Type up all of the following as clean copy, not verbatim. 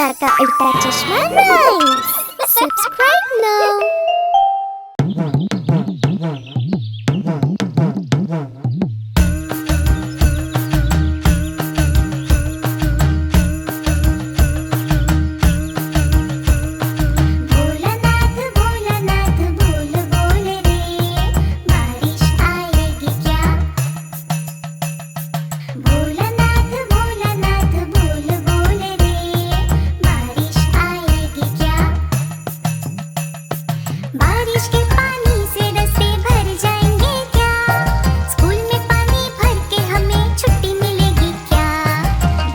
अवतार का उल्टा चश्मा राइम्स। Subscribe now. बारिश के पानी से रास्ते भर जाएंगे क्या? स्कूल में पानी भर के हमें छुट्टी मिलेगी क्या?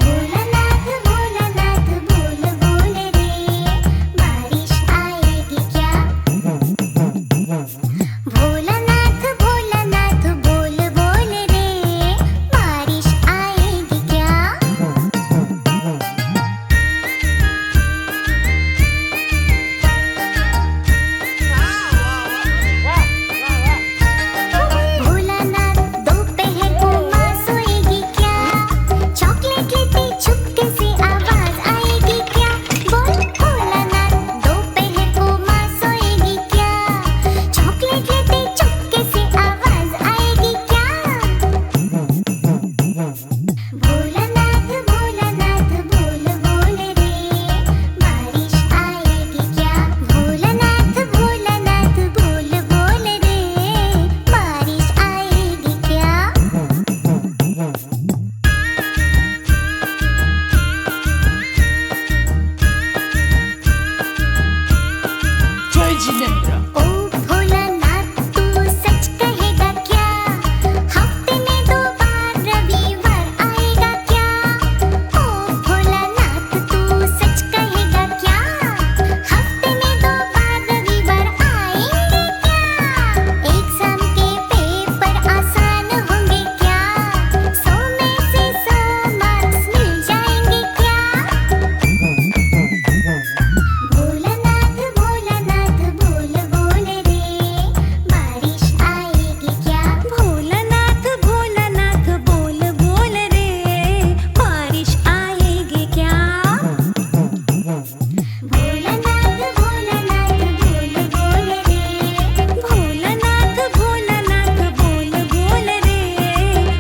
भोलानाथ भोलानाथ बोल बोल रे, बारिश आएगी क्या? भोलानाथ भोलानाथ बोल बोल रे, बारिश आएगी क्या? भोलानाथ दोपहर को माँ सोएगी क्या? चॉकलेट लेते चुपके से आवाज आएगी क्या? बोल भोलानाथ दोपहर को माँ सोएगी क्या? चॉकलेट लेते चुपके से आवाज आएगी क्या? भोलानाथ भोलानाथ बोल बोल रे, बारिश आएगी क्या? भोलानाथ भोलानाथ बोल बोल रे, बारिश आएगी क्या? जय जिनेंद्र। ओ भोलानाथ तू सच कहेगा क्या? हफ्ते में 2 बार रविवार आएगा क्या? ओ भोलानाथ तू सच कहेगा क्या? हफ्ते में 2 बार रविवार आएंगे क्या? एग्जाम के पेपर आसान होंगे क्या? 100 में से 100 मार्क्स मिल जाएंगे क्या? भोलानाथ भोलानाथ बोल बोल रे, बारिश आएगी क्या? भोलानाथ भोलानाथ बोल बोल रे, बारिश आएगी क्या? भोलानाथ भोलानाथ बोल बोल रे, भोलानाथ भोलानाथ बोल बोल रे,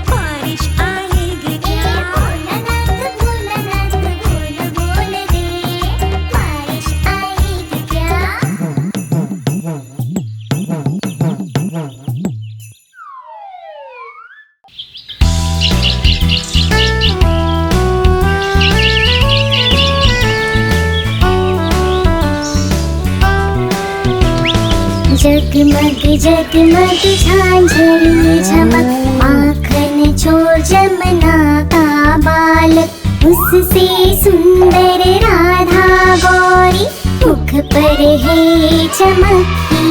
बारिश आएगी क्या? भोलानाथ भोलानाथ बोल बोल रे, बारिश आएगी क्या? जगमग जगमग झांझरी झमक, माखन चोर जमुना का बालक, उससे सुंदर राधा गौरी, मुख पर है चमक की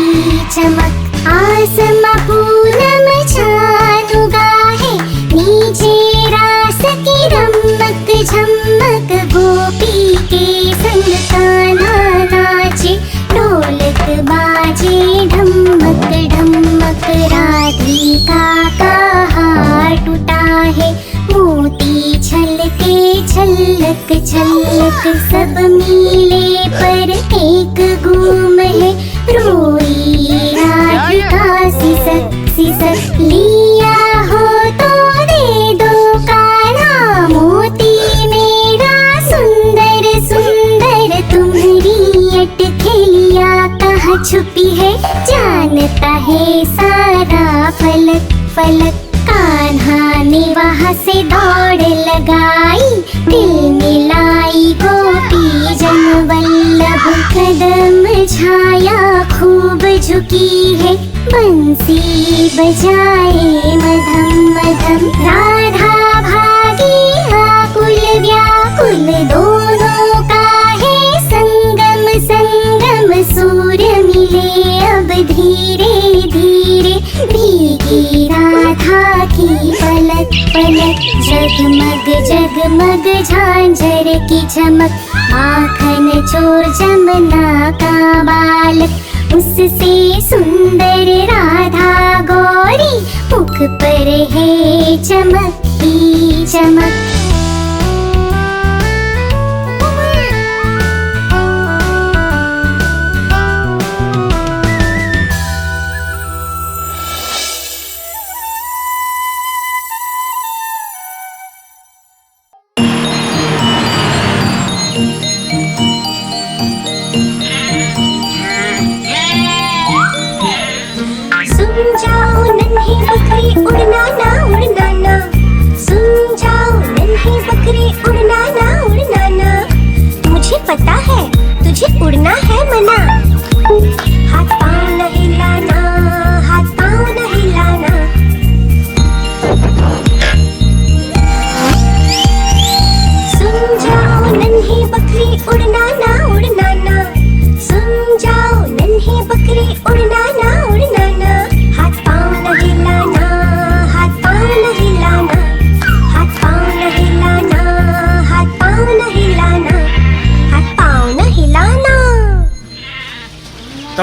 चमक। आसमां पूनम चाँद गाहे, नीचे रास की रमक झमक, गोपी के संग कान्हा नाचे, ढोलक बाजे ढमक ढमक। राधिका का हार टूटा है, मोती छलके छलक छलक, सब मीले पर एक घूम है, रोई राधिका सिसक सिसक। लिया हो तो दे दो कान्हा, मोती मेरा सुंदर सुंदर, तुम्हारी अटखेलिया कहाँ छुपी है, जानता है सारा फलक फलक। कान्हा ने वहाँ से दौड़ लगाई, दिल मिलाई गोपी जन वल्लभ, कदम झाया खूब झुकी है, बंसी बजाए मधम मधम। राधा भागी आकुल व्याकुल, दोनों का है संगम संगम, सूर्य मिले अब धीरे धीरे, भीगी राधा की पलक पलक। जगमग जगमग झांझर की चमक, माखन चोर जमुना का बालक, उससे सुंदर राधा गौरी, मुख पर है चमक की चमक।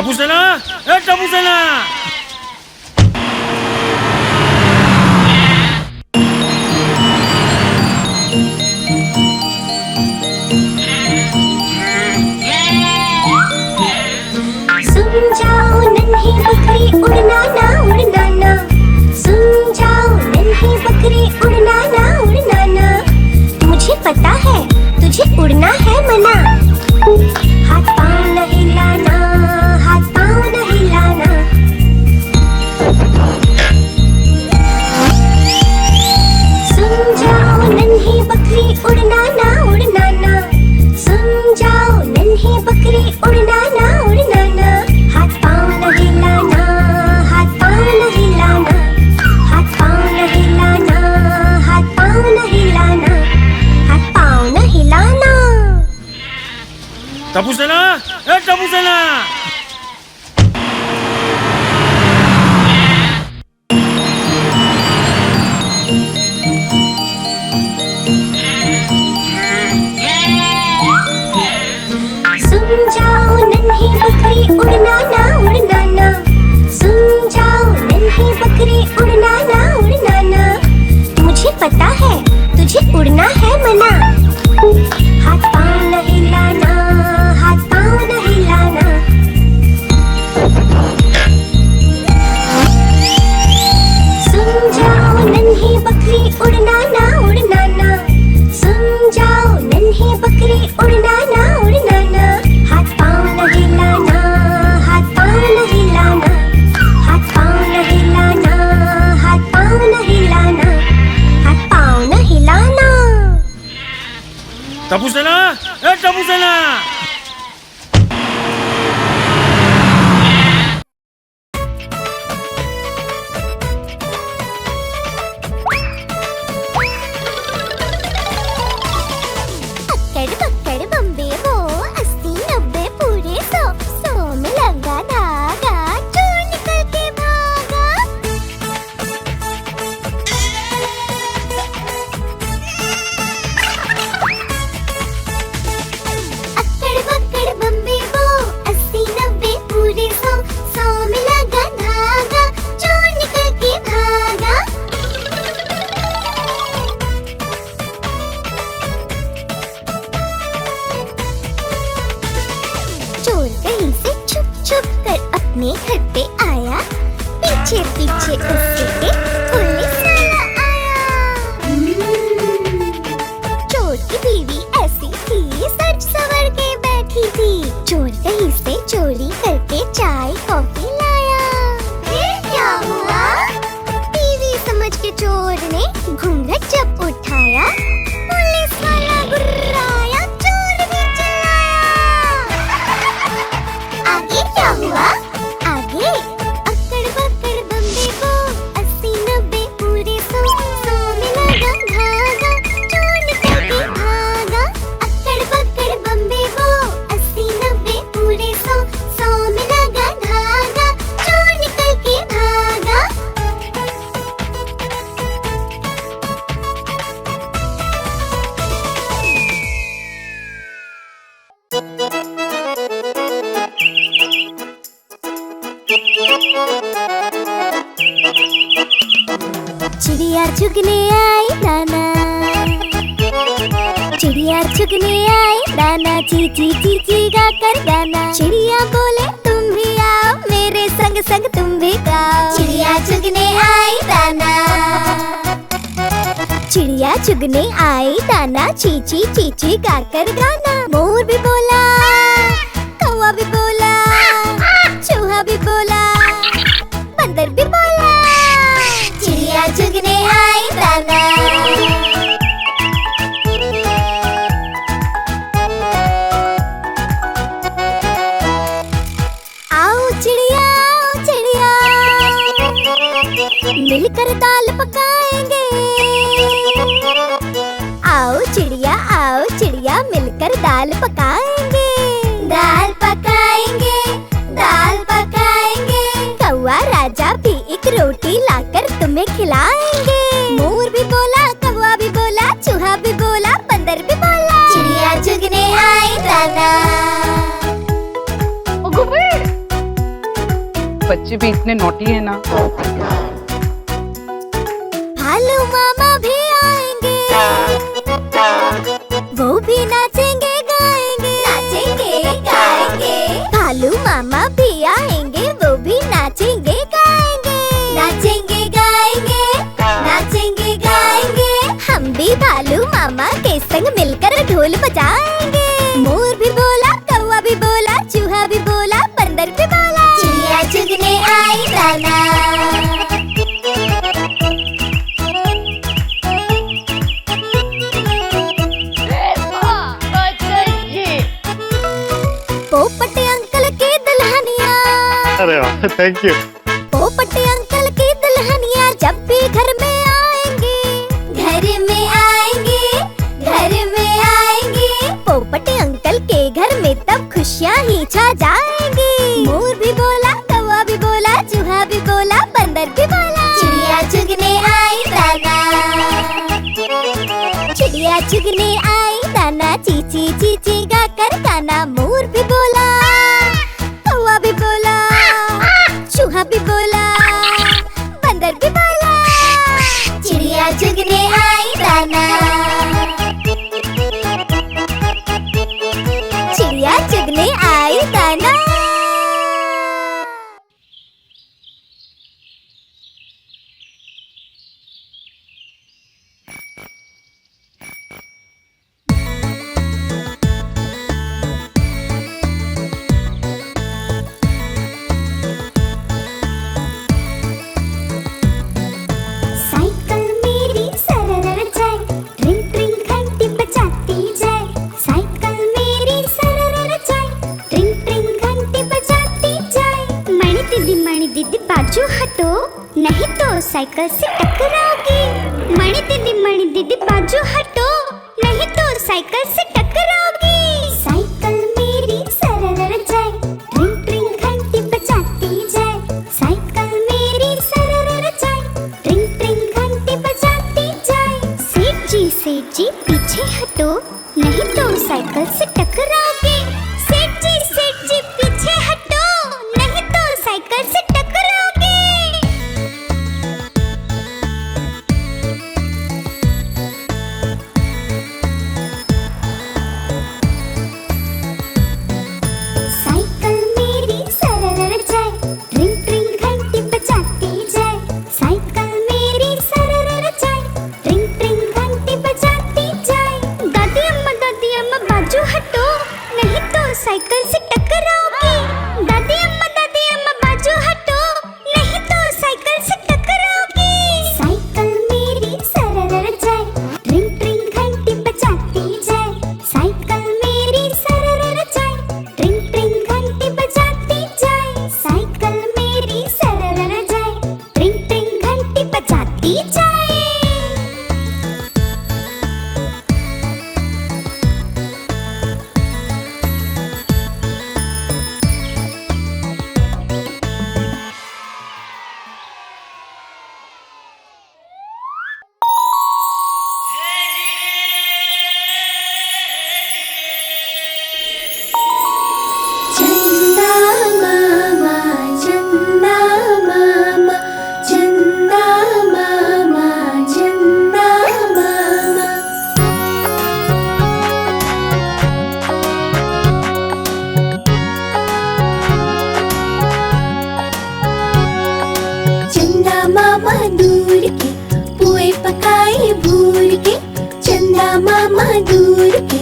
टप्पू सेना, ए टप्पू सेना। सुन जाओ नन्ही बकरी उड़ना ना उड़ना ना, सुन जाओ नन्ही बकरी उड़ना ना उड़ना ना। मुझे पता है तुझे उड़ना है मना, हाथ पाँव न हिलाना, हाथ पाँव न हिलाना। सुन जाओ नन्ही बकरी उड़ना ना उड़ना ना, सुन जाओ नन्ही बकरी उड़ना ना उड़ना ना। हाथ पाँव न हिलाना, हाथ पाँव न हिलाना, हाथ पाँव न हिलाना, हाथ पाँव न हिलाना, हाथ पाँव न हिलाना। टप्पू सेना, ए टप्पू सेना। सुन जाओ नन्ही बकरी उड़ना ना उड़ना ना, सुन जाओ नन्ही बकरी उड़ना ना उड़ना ना। मुझे पता है तुझे उड़ना है मना, हाथ पाँव न हिलाना, हाथ पाँव न हिलाना। सुन जाओ नन्ही बकरी उड़ना ना उड़ना ना, सुन जाओ नन्ही बकरी उड़ना ना उड़ना ना। हाथ पाँव न हिलाना, हाथ पाँव न हिलाना, हाथ पाँव न हिलाना, हाथ पाँव न हिलाना, हाथ पाँव न हिलाना। टप्पू सेना, ए टप्पू सेना। अक्कड़ बक्कड़ बम्बे वो 80 90 पूरे 100, 100 में लगा धागा, चोर निकल के भागा। अक्कड़ बक्कड़ बम्बे वो 80 90 पूरे 100, 100 में लगा धागा, चोर निकल के भागा। चोर कहीं से छुप छुप कर अपने घर पे आया, पीछे पीछे उसके पुलिस वाला आया। चोर की बीवी ऐसी थी, सच सवर के बैठी थी। चोर कहीं से चोरी करके चाय कॉफी लाया। फिर क्या हुआ? बीवी समझ के चोर ने घूंघट जब उठाया, पुलिस वाला गुर्राया, चोर भी चिल्लाया। आगे क्या हुआ? आगे अक्कड़ बक्कड़ बम्बे को 80 90 पूरे 100, 100 में लगा धागा, चोर निकल के भागा। अक्कड़ बक्कड़ बम्बे को 80 90 पूरे 100, 100 में लगा धागा, चोर निकल के भागा। चिड़िया चुगने आई दाना, चिड़िया चुगने आई दाना, चीची चीची गा कर गाना। चिड़िया बोले तुम भी आओ, मेरे संग संग तुम भी गाओ। चिड़िया चुगने आई दाना, चिड़िया चुगने आई दाना, चीची चीची गा कर गाना। मोर भी बोला, कौवा भी बोला, चूहा भी बोला, बंदर भी बोला, चिड़िया चुगने आई दाना। आओ चिड़िया, आओ चिड़िया, मिलकर दाल पकाएंगे। आओ चिड़िया मिलकर दाल पकाएंगे। दाल पकाएंगे, दाल पकाएंगे। कौवा राजा भी एक रोटी लाकर तुम्हें खिलाएंगे। मोर भी बोला, कौवा भी बोला, चूहा भी बोला, बंदर भी बोला, चिड़िया चुगने आई दाना। बच्चे भी इतने नॉटी है ना। भालू मामा भी आएंगे, वो भी नाचेंगे गाएंगे, नाचेंगे गाएंगे। भालू मामा भी आएंगे, वो भी नाचेंगे गाएंगे, नाचेंगे गाएंगे, नाचेंगे गाएंगे। हम भी भालू मामा के संग मिलकर ढोल बजाएंगे। मोर भी बोला, कौवा भी बोला, चूहा भी बोला, बंदर भी बोला, चिड़िया चुगने आई दाना। पोपट अंकल की दुल्हनिया, अरे वाह, थैंक यू। पोपट अंकल की दुल्हनिया जब भी घर में आएंगे, घर में आएंगे, घर में आएंगे। पोपट अंकल के घर में तब खुशियाँ ही छा जाएंगी। मोर भी बोला, कौवा भी बोला, चूहा भी बोला, बंदर भी बोला, चिड़िया चुगने आई दाना। चिड़िया चुगने आई दाना, चीची चीची गाकर गाना। मोर भी बोला, कौवा भी बोला, चूहा भी बोला, बंदर भी बोला, चिड़िया चुगने आई दाना। चिड़िया चुगने आई दाना। साइकिल मेरी सरर जाए, ट्रिंग ट्रिंग घंटी बजाती जाए। साइकिल मेरी सरर जाए, ट्रिंग ट्रिंग घंटी बजाती जाए। मणि दीदी बाजू हटो, नहीं तो साइकिल से टकराओगी। मणि दीदी बाजू हटो, नहीं तो साइकिल से टकराओगी। साइकिल मेरी सरर जाए, ट्रिंग ट्रिंग घंटी बजाती जाए। साइकिल मेरी सरर जाए, ट्रिंग ट्रिंग घंटी बजाती जाए। सेठ जी पीछे हटो, नहीं तो साइकिल से टकराओगे। सेठ जी पीछे हटो, नहीं तो साइकिल से टकराओगे। साइकिल मेरी सरर जाए, ट्रिंग ट्रिंग घंटी बजाती जाए। साइकिल मेरी सरर जाए, ट्रिंग ट्रिंग घंटी बजाती जाए। दादी अम्मा बाजू हटो, नहीं तो साइकिल से टकराओगी। दादी अम्मा बाजू हटो, नहीं तो साइकिल से टकराओगी। साइकिल मेरी सरर जाए, ट्रिंग ट्रिंग घंटी बजाती जाए। साइकिल मेरी सरर जाए, ट्रिंग ट्रिंग घंटी बजाती जाए। साइकिल मेरी सरर जाए, ट्रिंग ट्रिंग घंटी बजाती जाए। चंदा मामा, चंदा मामा, चंदा मामा, चंदा मामा। चंदा मामा दूर के पुए पकाए भूर के। चंदा मामा दूर के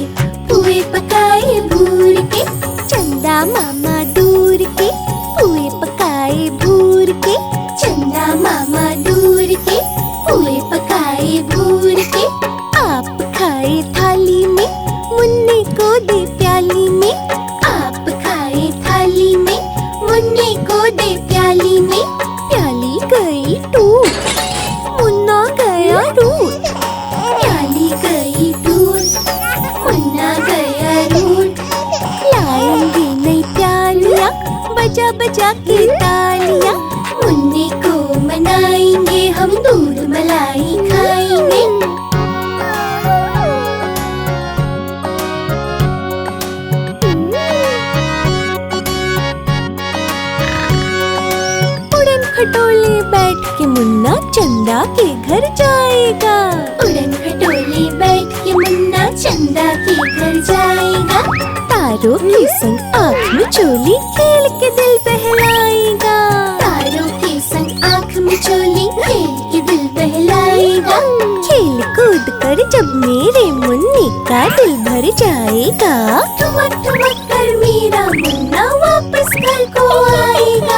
पुए पकाए भूर के। चंदा मामा दूर के पुए पकाए भूर के। चंदा मामा दूर के पुए पकाए भूर के। आप खाए थाली में, मुन्ने को दे प्याली में। आप खाए थाली में, मुन्ने को दे प्याली में। प्याली गई टूट, मुन्ना गया रूठ। प्याली गई टूट, मुन्ना गया रूठ। लाएंगे नई प्यालियाँ, बजा बजा के तालियाँ। मुन्ने को मनाएंगे, हम दूध मलाई खाएंगे। मुन्ना चंदा के घर जाएगा। उड़न खटोले बैठ के मुन्ना चंदा के घर जाएगा। तारों के संग आँख में चोली खेल के दिल बहलाएगा। तारों के संग आँख में चोली खेल के दिल बहलाएगा। खेल कूद कर जब मेरे मुन्ने का दिल भर जाएगा, ठुमक ठुमक कर मेरा मुन्ना वापस घर को आएगा।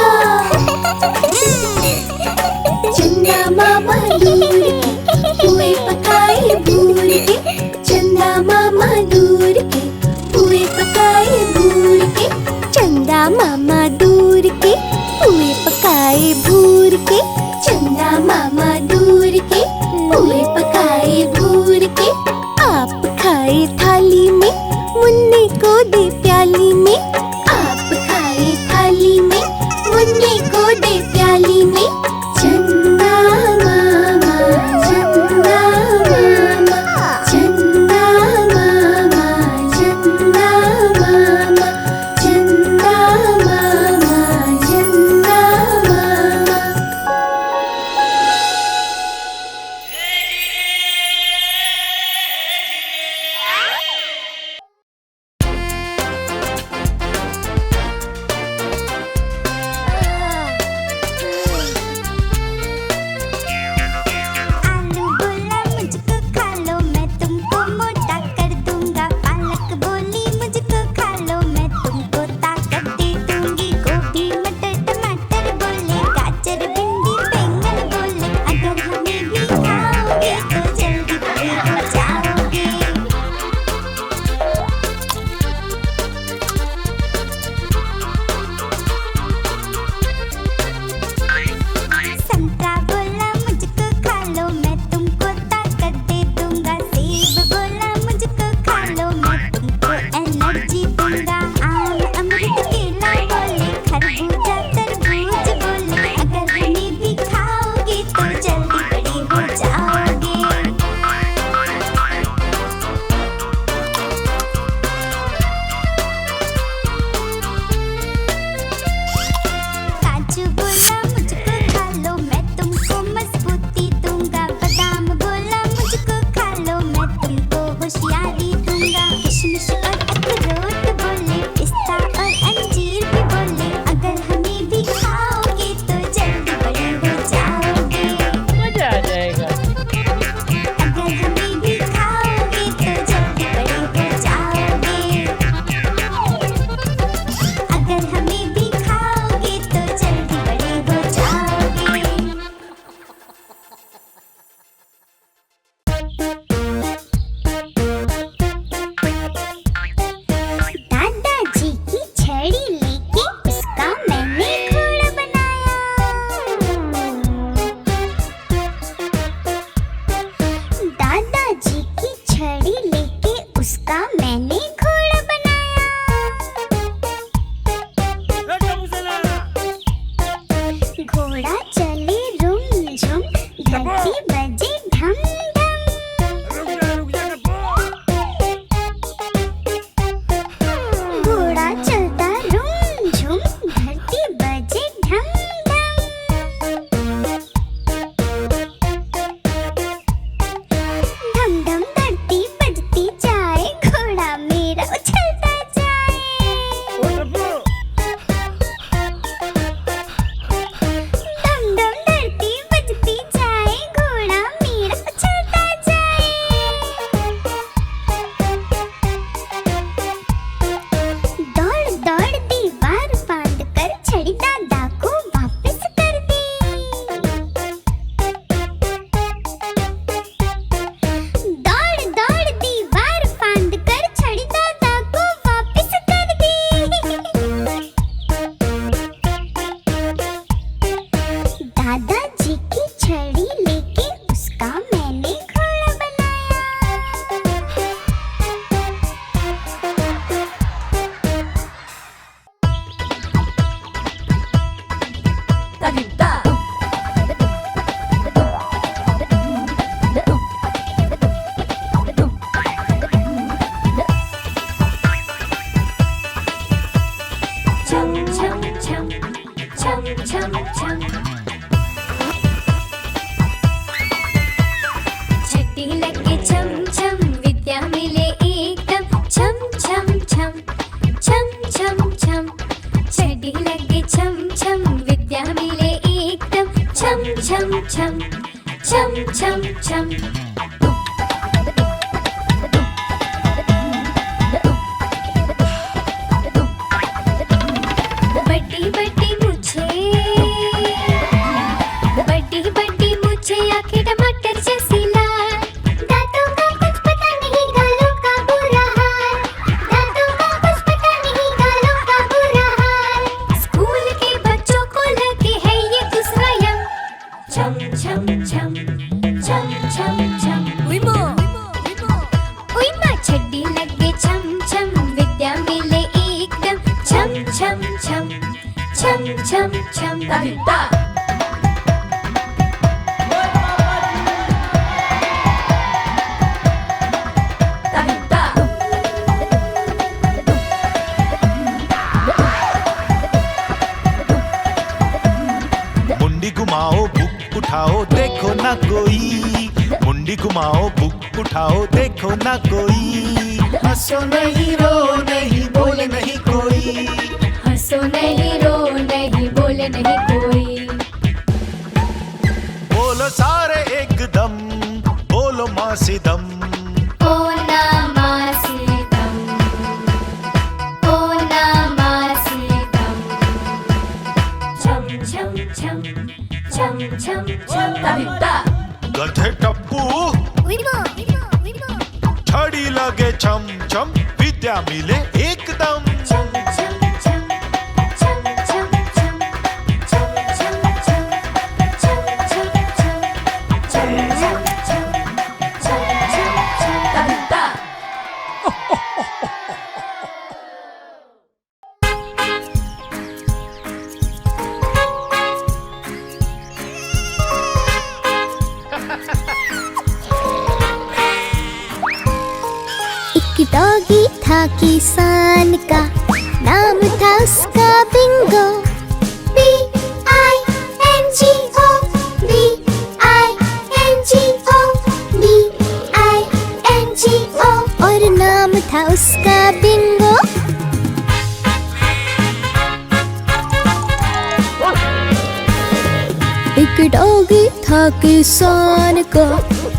चंदा मामा दूर के पुए पकाए भूर के, चंदा मामा दूर के पुए पकाए भूर के, चंदा मामा दूर के पुए पकाए भूर के, चंदा मामा दूर के पुए पकाए भूर के। आप खाए थाली में मुन्ने को दे प्याली में, आप खाए थाली में लगे छम छम विद्या मिले एकदम छम छम छम छम छम छम छड़ी लगे छम छम विद्या मिले एकदम छम छम छम छम छम छम बड़ी बड़ी मुझे आंखें टमाटर जैसी लाल दांतों का कुछ पता नहीं गालों का बुरा हाल दांतों का कुछ पता नहीं गालों का बुरा हाल स्कूल के बच्चों को लगे है ये तो स्वयं छम छम छम छम छम छम उई माँ छड्डी लगे छम छम विद्या मिले एकदम छम छम छम छम छम छम कविता मुंडी घुमाओ बुक उठाओ देखो ना कोई मुंडी घुमाओ बुक उठाओ देखो ना कोई हंसो नहीं रो नहीं बोले नहीं कोई हंसो नहीं रो नहीं बोले नहीं कोई बोलो सारे एकदम बोलो माँ से दम ओ ना मासीदम ओ ना मासीदम छम छम छम छम छम छम कविता गधे टप्पू छड़ी लगे छम छम विद्या मिले एकदम छम छम छम छम छम छम छम छम छम छम छम छम छम छम छम छम छम छम कविता एक डॉगी था किसान का नाम था उसका बिंगो B-I-N-G-O B-I-N-G-O B-I-N-G-O और नाम था उसका बिंगो एक डॉगी था किसान का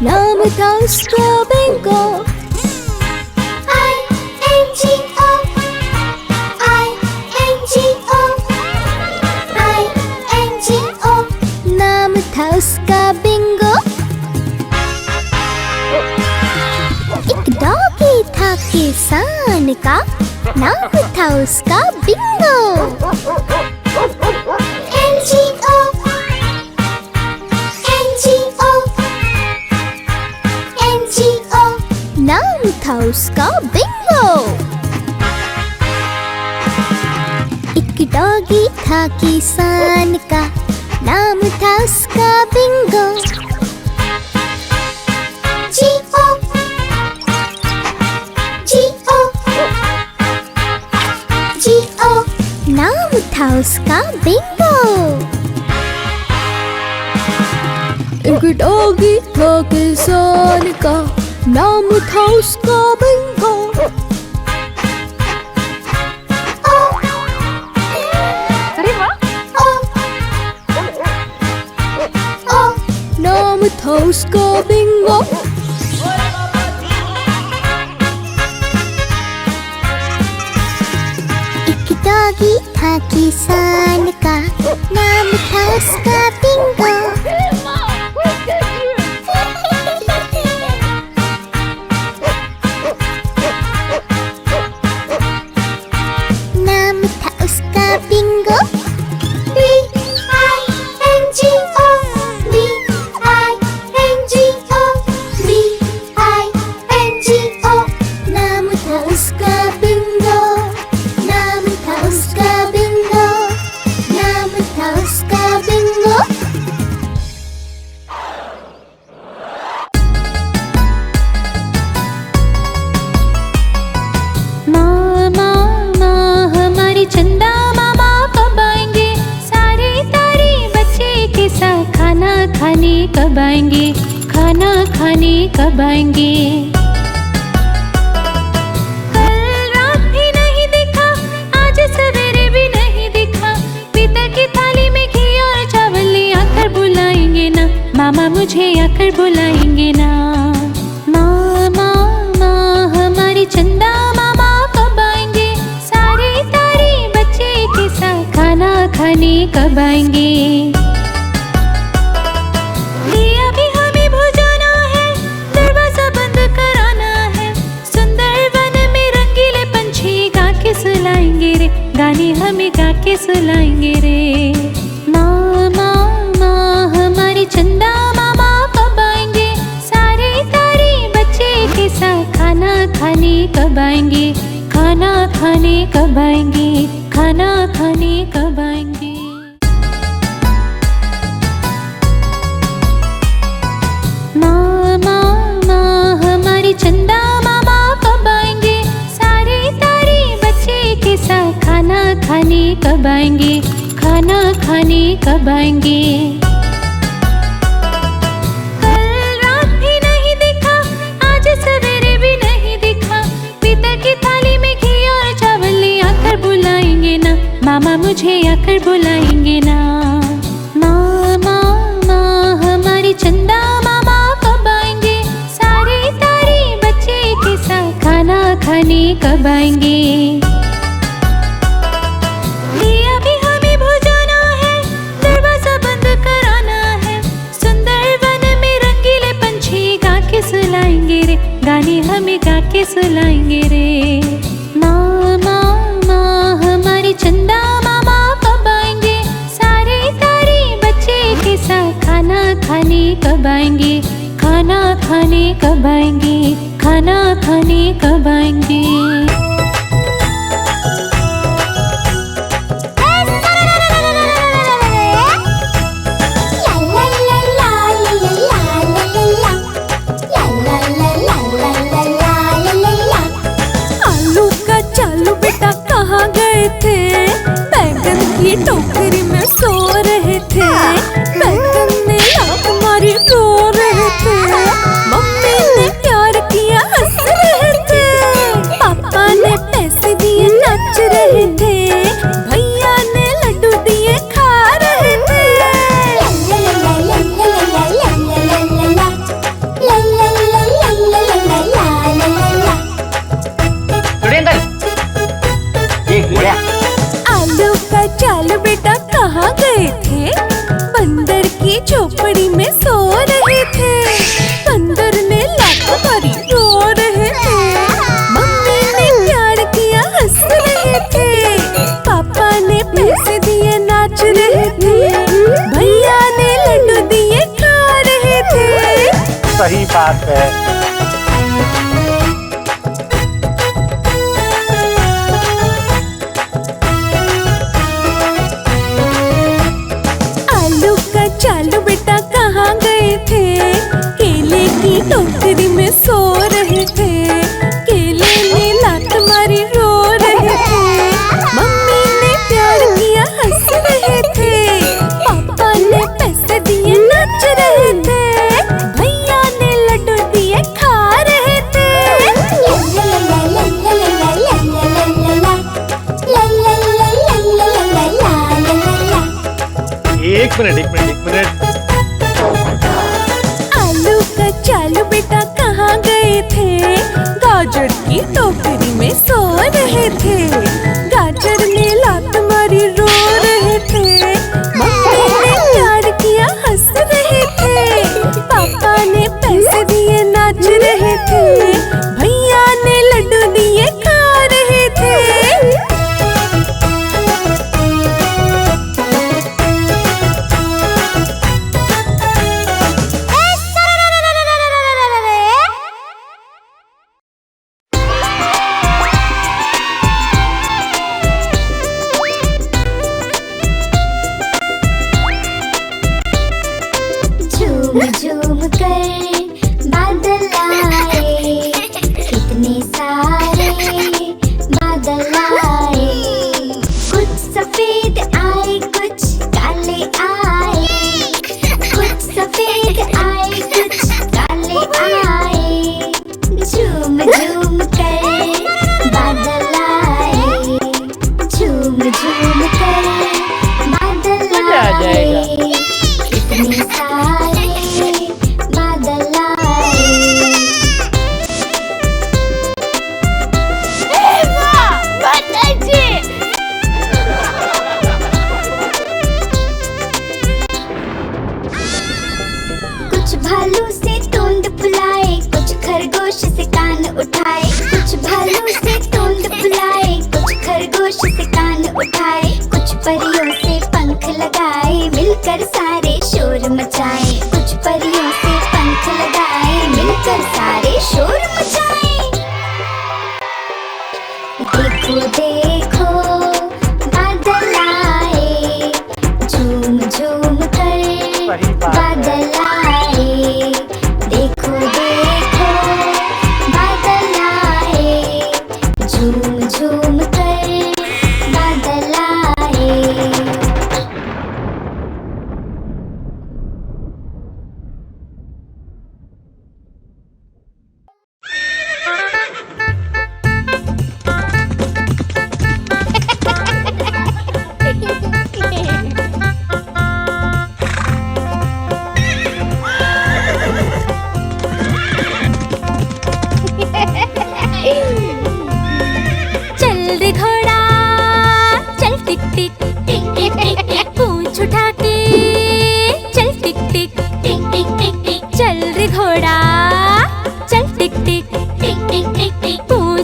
नाम था उसका बिंगो I-N-G-O I-N-G-O I-N-G-O नाम था उसका बिंगो एक डॉगी था किसान का नाम था उसका बिंगो N-G-O N-G-O N-G-O नाम था उसका बिंगो एक डॉगी था किसान का नाम था उसका बिंगो G-O G-O G-O नाम था उसका बिंगो एक डॉगी था किसान का नाम था उसका बिंगो नाम था उसका बिंगो एक डॉगी था किसान का नाम था उसका बिंगो नाम था उसका बिंगो B-I-N-G-O B-I-N-G-O B-I-N-G-O नाम था उसका बिंगो नाम था उसका बिंगो नाम था उसका बिंगो मामा हमारे चंदा मामा कब आएंगे सारे तारे बच्चे के साथ खाना खाने कब आएंगे खाना खाना खाने कब आएंगे। कल रात भी नहीं दिखा, आज सवेरे भी नहीं दिखा, पीतल की थाली में घी और चावल ले आकर बुलाएंगे ना, मामा मुझे आकर बुलाएंगे ना। माँ माँ माँ हमारी चंदा मामा कब आएंगे, सारे तारे बच्चे के साथ खाना खाने कब आएंगे। दिया भी हमें बुझाना है, दरवाजा बंद कराना है, सुंदर वन में रंगीले पंछी गा के सुलाएंगे रे, गाने हमें गा के सुलाएंगे रे। माँ माँ माँ हमारी चंदा मामा कब आएंगे, सारे तारे बच्चे के साथ खाना खाने कब आएंगे, खाना खाने कब आएंगे, खाना खाने कब आएंगे। माँ माँ माँ हमारी चंदा मामा कब आएंगे, सारे तारे बच्चे के साथ खाना खाने कब आएंगे, खाना खाने कब आएंगे। कल रात भी नहीं दिखा, आज सवेरे भी नहीं दिखा, पीतल की थाली में घी और चावल ले आकर बुलाएंगे ना, मामा मुझे आकर बुलाएंगे ना। माँ माँ माँ हमारी चंदा मामा कब आएंगे, सारे तारे बच्चे के साथ खाना खाने कब आएंगे। दिया भी हमें बुझाना है, दरवाजा बंद कराना है, सुंदर वन में रंगीले पंछी गा के सुलाएंगे रे, गाने हमें गा के सुलाएंगे रे। माँ माँ माँ हमारी चंदा मामा कब आएंगे, सारे तारे बच्चे के साथ खाना खाने कब आएंगे, खाना खाने कब आएंगे, खाना खाने कब आएंगे। आलू का चालू बेटा कहाँ गए थे, बैगन की टोकरी में सो रहे थे, बैगन ने लात मारी रो रहे थे, मम्मी ने प्यार किया हंस रहे थे, पापा ने पैसे दिए नाच रहे थे, भैया ने लड्डू दिए खा रहे थे। आलू का चालू बेटा कहाँ गए थे, बंदर की झोपड़ी में सो रहे थे, बंदर ने लात मारी रो रहे थे, मम्मी ने प्यार किया हंस रहे थे, पापा ने पैसे दिए नाच रहे थे, भैया ने लड्डू दिए खा रहे थे। सही बात है। आलू का चालू बेटा कहाँ गए थे, केले की टोकरी में सो रहे थे, केले ने लात मारी रो रहे थे, मम्मी ने प्यार किया हंस रहे थे, पापा ने पैसे दिए नाच रहे थे, भैया ने लड्डू दिए खा रहे थे। एक मिनट आलू का चालू बेटा कहाँ गए थे, गाजर की टोकरी में सो रहे थे, गाजर ने लात मारी रो रहे थे, मम्मी ने प्यार किया हंस रहे थे, पापा ने पैसे दिए नाच रहे थे, भैया ने लड्डू दिए खा रहे थे।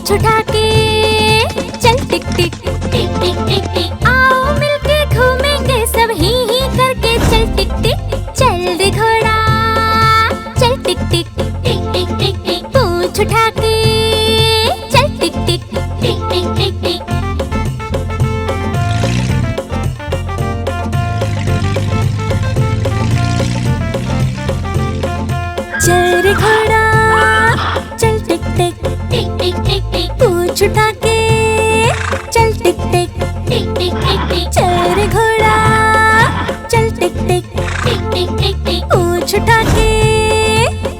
पूंछ उठा के चल टिक टिक टिक टिक टिक टिक। आओ मिलके घूमेंगे सब ही करके चल टिक टिक। चल रे घोड़ा चल टिक टिक टिक टिक टिक टिक। पूंछ उठा के चल टिक टिक टिक टिक टिक टिक। चल रे घोड़ा चल टिक टिक टिक टिक टिक टिक। पूंछ उठा के चल टिक टिक टिक टिक टिक टिक। चल रे घोड़ा चल टिक टिक टिक टिक टिक टिक। पूंछ उठा के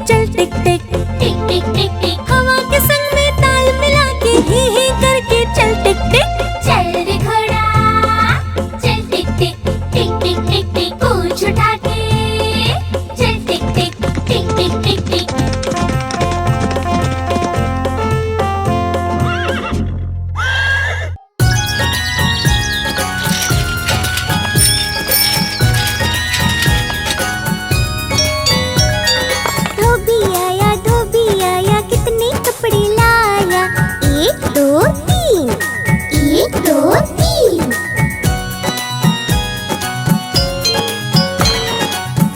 चल टिक टिक टिक टिक टिक टिक। हवा के संग में ताल मिला के ही करके चल टिक टिक। चल रे घोड़ा चल टिक टिक टिक टिक टिक टिक। पूंछ उठा के चल टिक टिक टिक टिक टिक टिक। धोबी आया कितने कपड़े लाया। 1 2 3 1 2 3।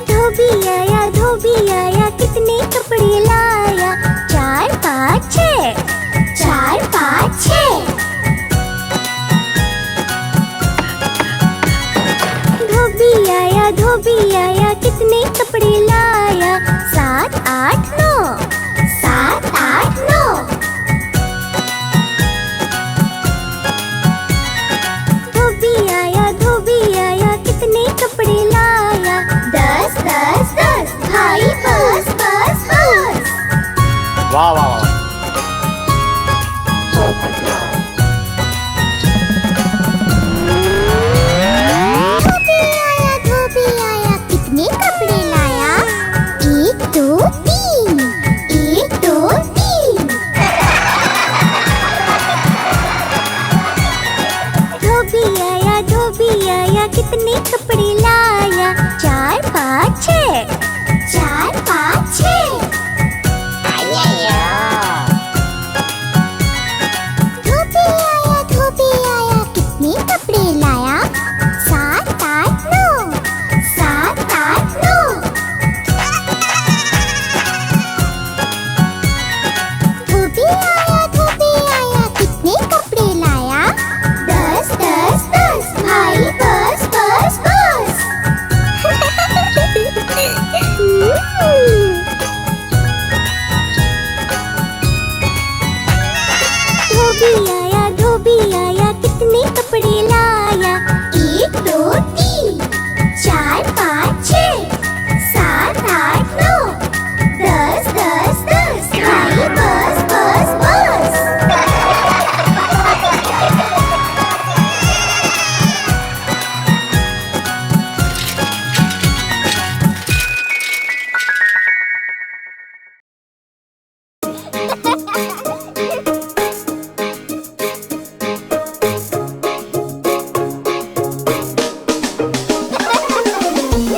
धोबी आया कितने कपड़े लाया। 4 5 6 4 5 6। धोबी आया कितने कपड़े लाया। 7 8 9 7 8 9। धोबी आया कितने कपड़े लाया। 10 10 10। भाई बस बस बस। वाह वाह वाह। धोबी आया कितने कपड़े लाया। 1 2 3 1 2 3। धोबी आया कितने कपड़े लाया। 4 5 6 4 5 6। धोबी आया कितने कपड़े लाया। 7 8 9 7 8 9। धोबी आया कितने कपड़े लाया। 10 10 10। भाई बस बस बस। धोबी आया कितने कपड़े लाया। 1 2 3 4 5 6 7 8 9 10 10 10। भाई बस बस बस।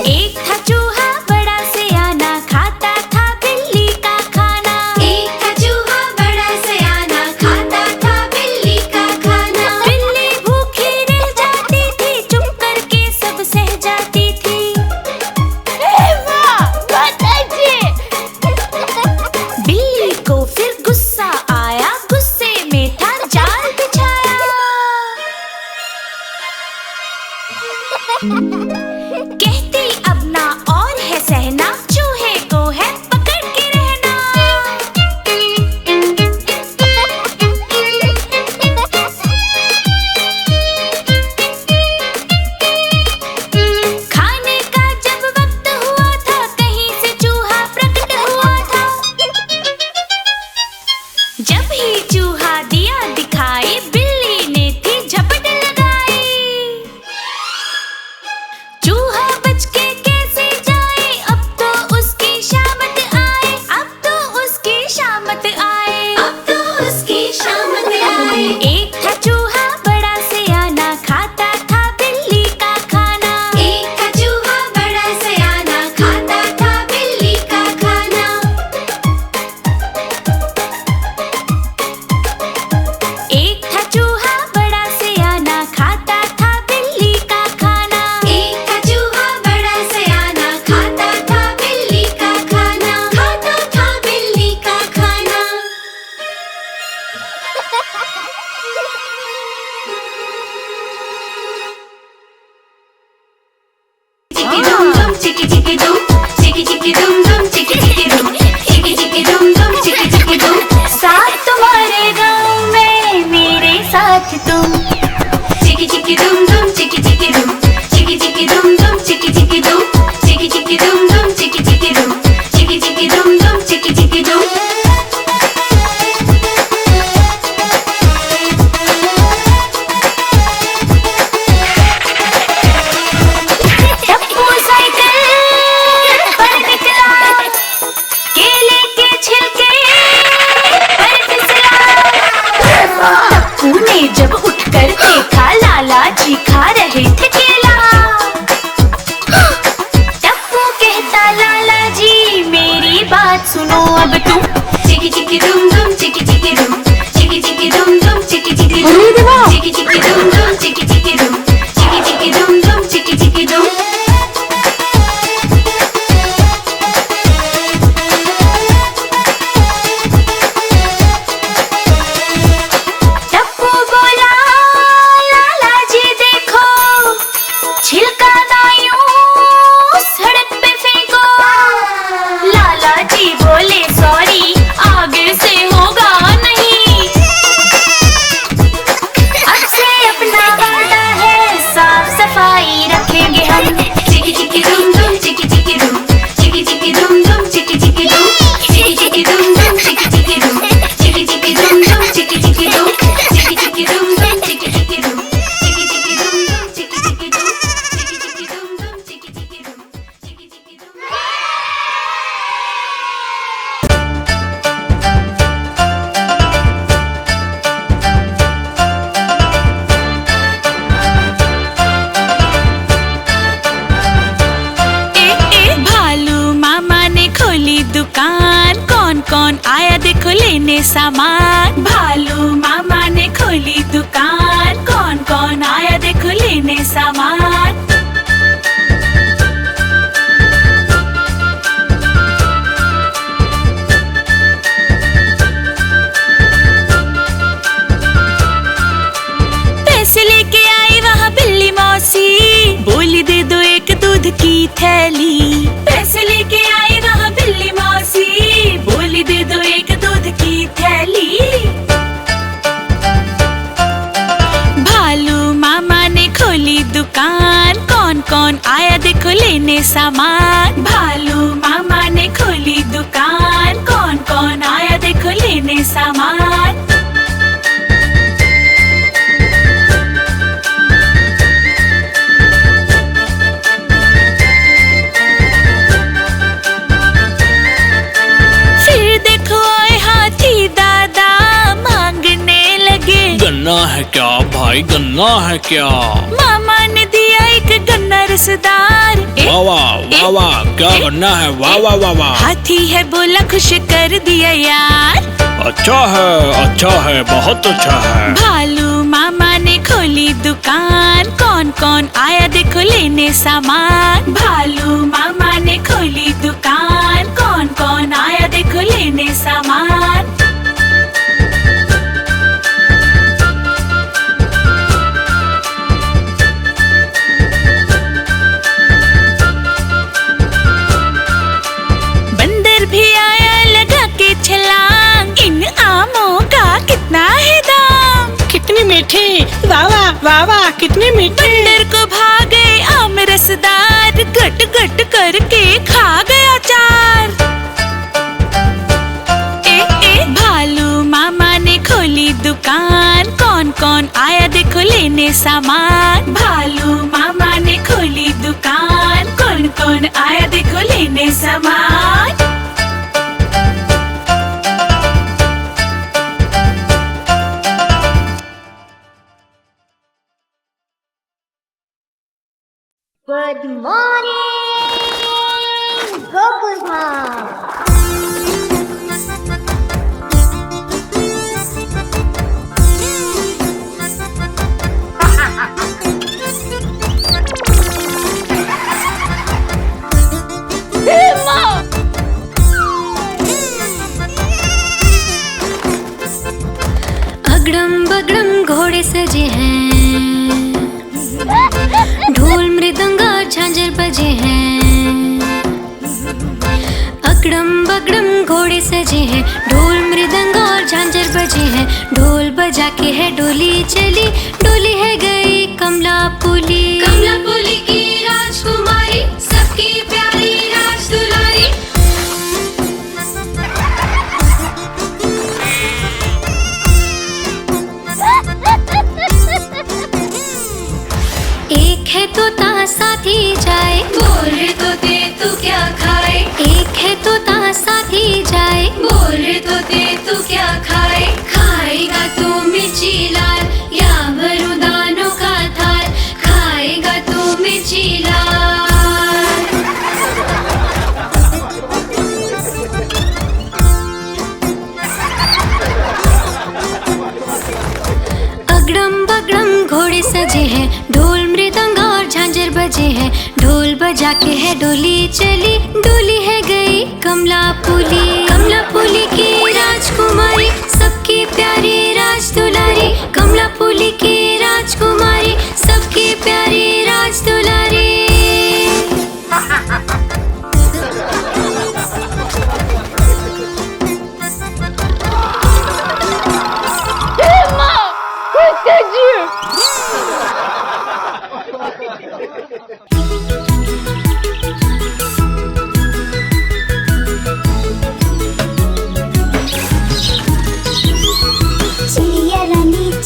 एक था चूहा बड़ा सयाना खाता था बिल्ली का खाना। एक था चूहा बड़ा सयाना खाता था बिल्ली का खाना। बिल्ली भूखी रह जाती थी चुप करके सब सह जाती थी। बिल्ली को फिर गुस्सा आया। गुस्से में था जाल बिछाया। कहती अब ना और है सहना। चूहे को है पकड़ के रहना। खाने का जब वक्त हुआ था कहीं से चूहा प्रकट हुआ था। जब ही चूहा दिया दिखाई बिल्ली ने थी झपट लगाई। चूहा बच के कैसे जाए। अब तो उसकी शामत आए। अब तो उसकी शामत आए। अब तो उसकी शामत आए। एक था चूहा बड़ा सयाना खाता था बिल्ली का खाना। एक था चूहा बड़ा सयाना खाता था बिल्ली का खाना। जी खा रहे थे केला। टप्पू कहता लाला जी मेरी बात सुनो अब तुम। चिकी चिकी दुम दुम चिकी चिकी दुम, चिकी चिकी दुम दुम चिकी चिकी दुम, चिकी चिकी दुम दुम चिकी चिकी दुम, चिकी चिकी दुम दुम चिकी चिकी दुम। टप्पू बोला लाला जी देखो छिलका ना यूं सड़क पे फेंको। लाला जी बोले सॉरी आगे से होगा नहीं। अब से अपना वादा है साफ सफाई रखेंगे हम। चिकी चिकी दुम दुम चिकी चिकी दुम, चिकी चिकी दुम दुम चिकी चिकी दुम, चिकी चिकी दुम दुम चिकी चिकी दुम, चिकी चिकी दुम दुम चिकी चिकी दुम, चिकी चिकी दुम दुम चिकी चिकी दुम, चिकी चिकी दुम दुम चिकी चिकी दुम, चिकी चिकी दुम दुम चिकी चिकी दुम, चिकी चिकी दुम। भालू मामा ने खोली दुकान, कौन कौन आया देखो लेने सामान। भालू मामा ने खोली दुकान, कौन कौन आया देखो लेने सामान। पैसे लेके आई वहाँ बिल्ली मौसी, बोली दे दो एक दूध की थैली। पैसे लेके आई वहाँ बिल्ली मौसी, बोली दे दो एक दूध की थैली। भालू मामा ने खोली दुकान, कौन कौन आया देखो लेने सामान। भालू मामा ने खोली दुकान, कौन कौन आया देखो लेने सामान। फिर देखो आए हाथी दादा मांगने लगे। गन्ना है क्या भाई, गन्ना है क्या? मामा ने दिया एक गन्ना रसदार। वाह वाह वाह वाह, क्या गन्ना है, वाह वाह वाह वाह। हाथी है बोला खुश कर दिया यार। अच्छा है, बहुत अच्छा है। भालू मामा ने खोली दुकान, कौन कौन आया देखो लेने सामान। भालू मामा ने खोली दुकान, कौन कौन आया देखो लेने सामान। बंदर भी आया लगा के छलांग, इन आमों का कितना है दाम। कितनी मीठी, वाह वाह वाह वाह कितनी मीठी। बंदर को भागे आम रसदार, गट गट करके खा गया चार। भालू मामा ने खोली दुकान, कौन कौन आया देखो लेने सामान। भालू मामा ने खोली दुकान, कौन कौन आया देखो लेने सामान। Good morning, Gokul Bhav. अगड़म बगड़म घोड़े सजे हैं, ढोल मृदंग और झांझर बजे हैं। अगड़म बगड़म घोड़े सजे हैं, ढोल मृदंग और झांझर बजे हैं। ढोल बजा के है डोली चली, डोली है गई कमला पुली। कमला पुली की राजकुमारी, सबकी प्यारी राज दुलारी। एक है तोता साथी जाए, बोल रे तोते तू क्या खाए। एक है तोता साथी जाए, बोल रे तोते तू क्या खाए। खाएगा तू मिर्ची लाल या भरू दानों का थाल, सजे हैं, ढोल मृदंग और झांझर बजे हैं। ढोल बजा के है डोली चली, डोली है गई कमला पुली। कमला पुली की राजकुमारी, सबकी प्यारी राज दुलारी। कमला पुली की राजकुमारी, सबकी प्यारी राज दुलारी।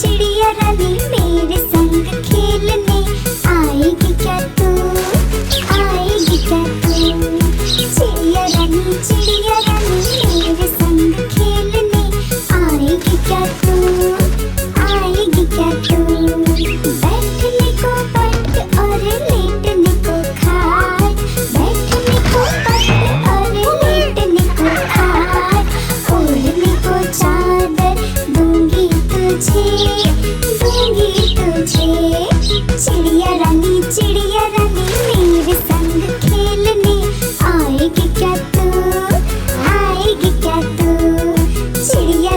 चिड़िया रानी मेरे संग खेलने आएगी क्या तू, आएगी क्या तू। चिड़िया रानी मेरे संग खेलने आएगी क्या तू, आएगी क्या तू। बैठने को पट और लेटने को खाट, बैठने को पट और लेटने को खाट। ओढ़ने को चादर दूंगी तुझे, दूंगी तुझे। चिड़िया रानी मेरे संग खेलने आएगी क्या तू, आएगी क्या तू। चिड़िया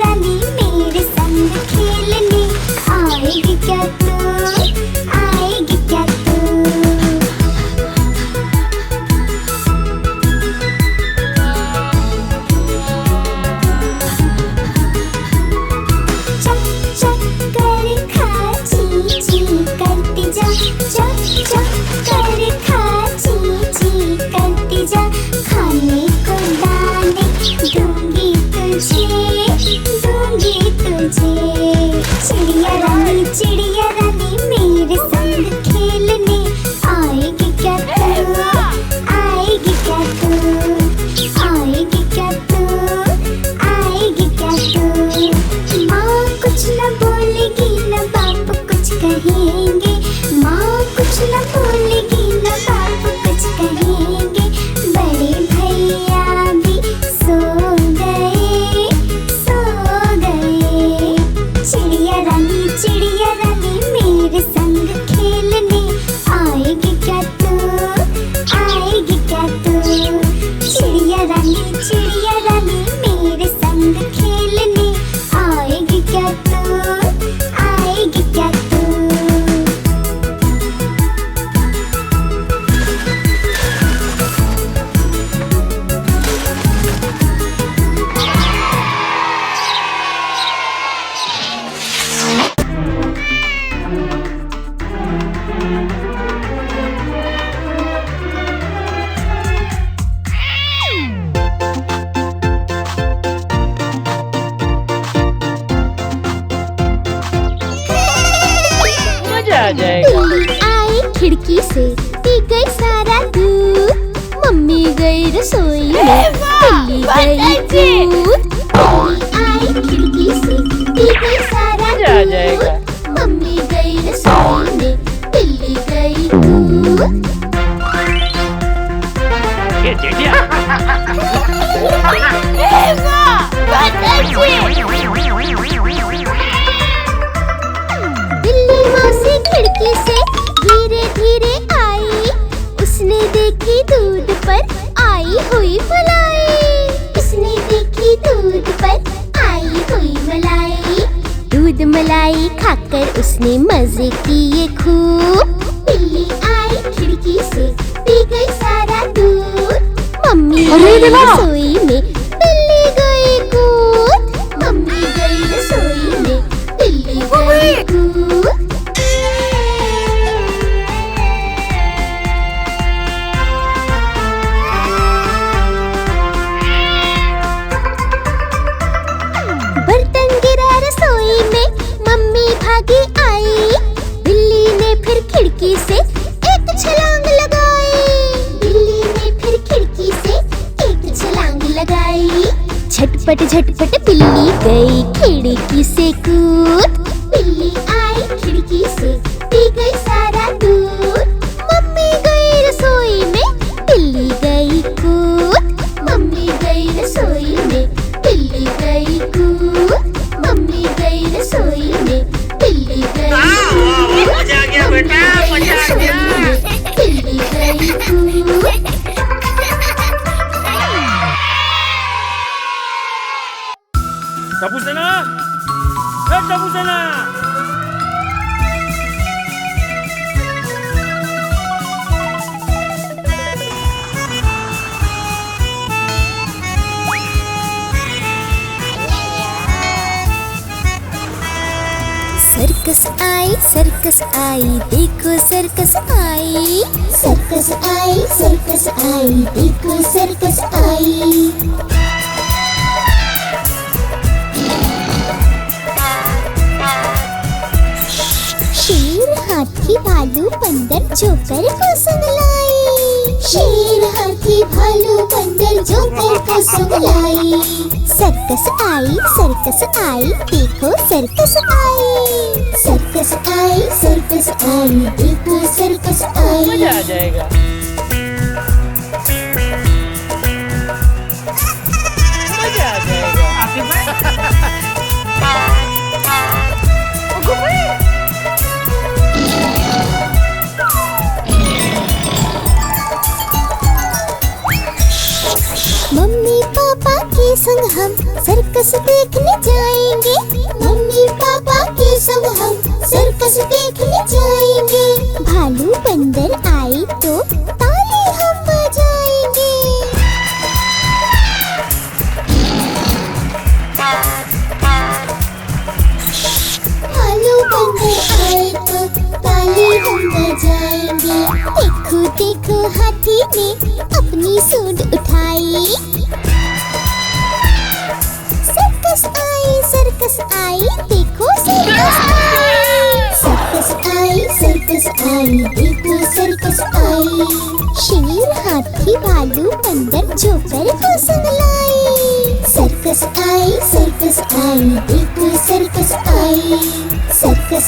रानी मेरे संग खेलने आएगी क्या तू, आएगी क्या तू। चक चक कर खा ची ची करती जा, चक चक कर खा ची ची करती जा। खाने को दाने दूंगी तुझे, दूंगी तुझे। चिड़िया रानी मेरे संग खेलने आएगी क्या तू, आएगी क्या तू, आएगी क्या तू, आएगी क्या तू। माँ कुछ न बोलेगी न बाप कुछ कहेंगे, माँ कुछ न बोलेगी न बाप कुछ कहेंगे। बड़े भैया भी सो गए, सो गए। चिड़िया रानी मेरे संग खेलने आएगी क्या तू, आएगी क्या तू। चिड़िया रानी मेरे संग खेलने आएगी क्या तू, आएगी क्या तू। बिल्ली आई खिड़की से, पी गई सारा दूध। मम्मी गई रसोई में, बिल्ली गई दूध। बिल्ली आई खिड़की से, पी गई सारा दूध। मम्मी गई रसोई में, बिल्ली गई दूध। बिल्ली मौसी खिड़की से धीरे धीरे आई, उसने देखी दूध पर आई हुई मलाई। उसने देखी दूध पर आई हुई मलाई। दूध मलाई खाकर उसने मजे किए खूब। बिल्ली आई खिड़की से, पी गई सारा दूध। मम्मी गई रसोई में, बिल्ली गई कूद। मम्मी गई रसोई में, बिल्ली गई कूद। बर्तन गिरा रसोई में, मम्मी भागी आई। बिल्ली ने फिर खिड़की से एक छलांग लगाई। बिल्ली ने फिर खिड़की से एक छलांग लगाई। झटपट झटपट बिल्ली गई खिड़की से कूद। बिल्ली आई खिड़की से, पी गई सारा दूध। मम्मी गई रसोई में, बिल्ली गई कूद। मम्मी गई रसोई में, बिल्ली गई कूद। मम्मी गई रसोई में, बिल्ली गई टप्पू सेना, टप्पू सेना। सर्कस आई देखो सर्कस आई। सर्कस आई देखो सर्कस आई। शेर हाथी भालू बंदर जोकर को संग लाई। शेर हाथी भालू बंदर जोकर को संग लाई। सर्कस आई देखो सर्कस आई। सर्कस आई देखो सर्कस आई। मजा आ जाएगा। मजा आ जाएगा। मम्मी पापा के संग हम सर्कस देखने जाएंगे। मम्मी पापा के संग हम सर्कस देखने जाएंगे। भालू बंदर आए तो ताली हम बजाएंगे। भालू बंदर आए तो ताली हम बजाएंगे। देखो देखो हाथी ने अपनी सूंड उठाई। सर्कस आई देखो सर्कस आई। सर्कस आई देखो सर्कस आई। शेर हाथी भालू बंदर जोकर को संग लाई। सर्कस आई देखो सर्कस आई। सर्कस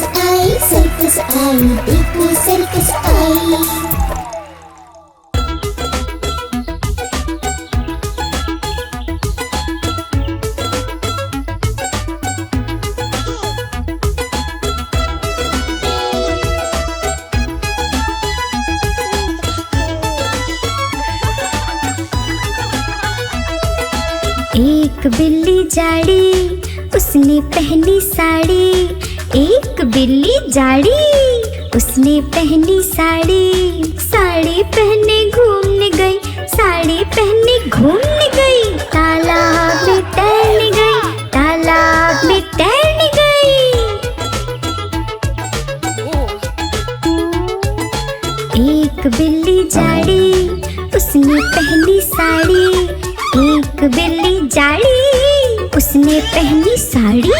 आई देखो सर्कस आई। एक बिल्ली जाड़ी उसने पहनी साड़ी। एक बिल्ली जाड़ी उसने पहनी साड़ी। साड़ी पहने घूमने गई। साड़ी पहने घूमने गई। तालाब में तैरने गई। तालाब में तैरने गई। एक बिल्ली जाड़ी उसने पहनी साड़ी। एक बिल्ली जाड़ी उसने पहनी साड़ी।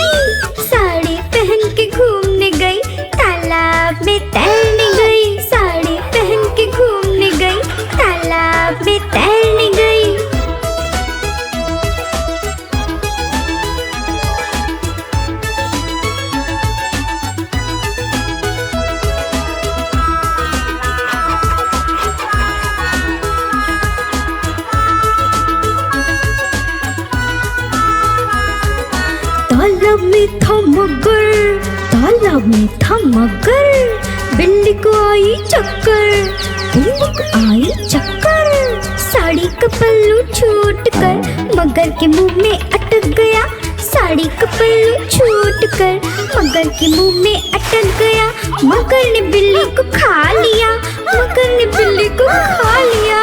साड़ी पहन के घूमने गई। तालाब में तैरने गई। साड़ी पहन के घूमने गई। तालाब में तैरने गई। तालाब में था मगर। तालाब में था मगर। बिल्ली को आई चक्कर। बिल्ली को आई चक्कर। साड़ी का पल्लू छूट कर मगर के मुंह में अटक गया। साड़ी का पल्लू छूट कर मगर के मुंह में अटक गया। मगर ने बिल्ली को खा लिया। मगर ने बिल्ली को खा लिया।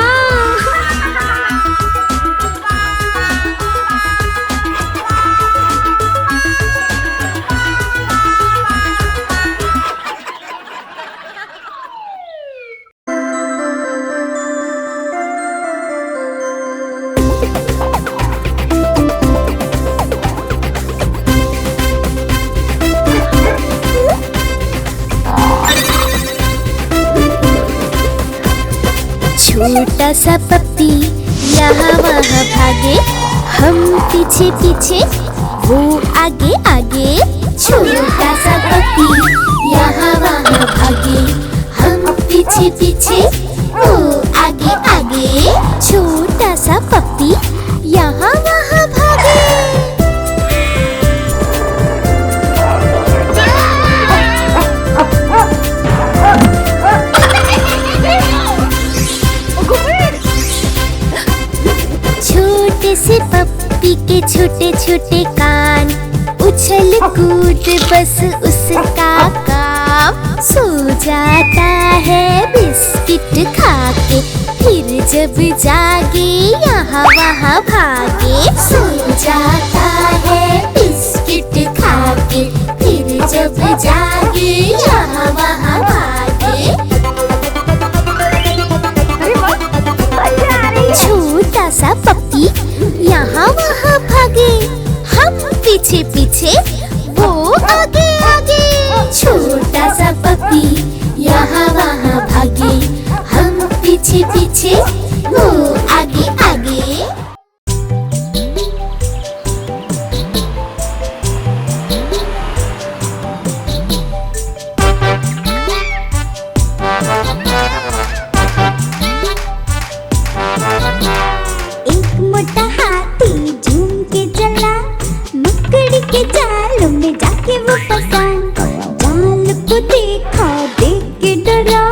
छोटा सा पप्पी यहाँ वहाँ भागे। हम पीछे पीछे वो आगे आगे। छोटा सा पप्पी यहाँ वहाँ भागे। हम पीछे पीछे वो आगे आगे। छोटा सा पप्पी यहाँ वहाँ भागे। छोटे से पप्पी के छोटे छोटे कान। उछल कूद बस उसका काम, सो जाता है बिस्किट खाके, फिर जब जागे यहाँ वहाँ भागे। सो जाता है बिस्किट खाके, फिर जब जागे यहाँ वहाँ भागे। छोटा सा पप्पी यहाँ वहाँ भागे, हम पीछे पीछे वो आगे आगे। छोटा सा पप्पी यहाँ वहाँ भागे, हम पीछे पीछे वो आगे आगे। एक मोटा हाथी झूम के चला, मकड़ी के जाल में जाके वो फंसा। जाल को देखा, देख के डरा,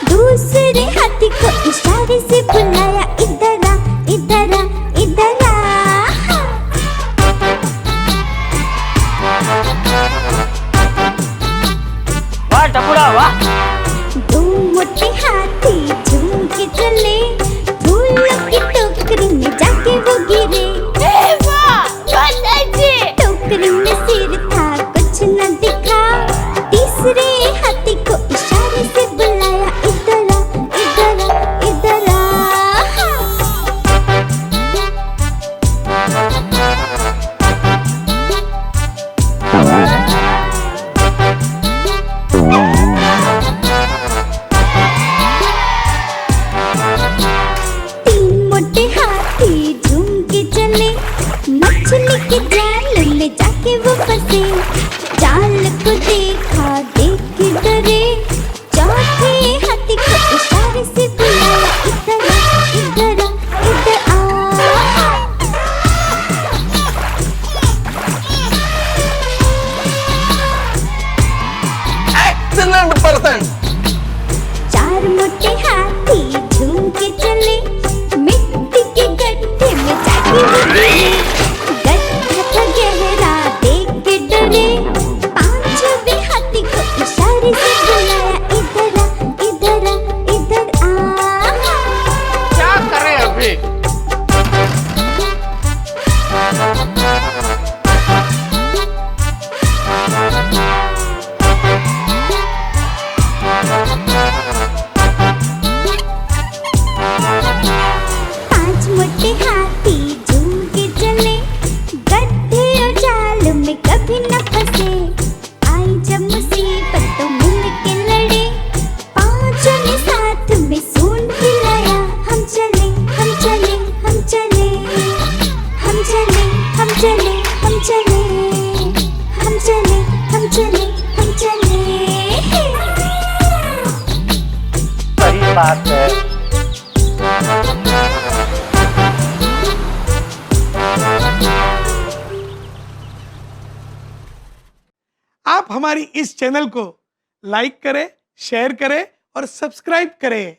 दूसरे हाथी को इशारे से बुलाया, इधर आ इधर आ इधर आ। वाह टपुरा वाह। दो मोटे हाथी झूम के चले, फूलों की टोकरी में जाके वो गिरे। टोकरी में सिर था, कुछ न दिखा, तीसरे हाथी को इशारे से बुलाया, इधर आ इधर आ इधर आ। तीन मोटे हाथी झूम के चले, मछली के जाल में जाके वो फंसे। जाल को देखा, देख के डरे, चौथे हाथी को इशारे से बुलाया, इधर आ इधर आ इधर आ। चार मोटे हाथी झूम के चले, मिट्टी के गड्ढे में जाके वो गिरे। गड्ढा था गहरा, देख के डरे, पांचवें हाथी को इशारे से बुलाया, इधर आ इधर आ इधर आ। क्या करें अभी? पांच मोटे हाथी झूम के चले, गड्ढे और जाल में कभी न फंसे। आई जब मुसीबत तो मिल के लड़े, पांचों ने साथ में सूंड हिलाया। हम चले हम चले हम चले हम चले हम चले हम चले हम चले हम चले हम चले। सही बात है। आप हमारी इस चैनल को लाइक करें, शेयर करें और सब्सक्राइब करें।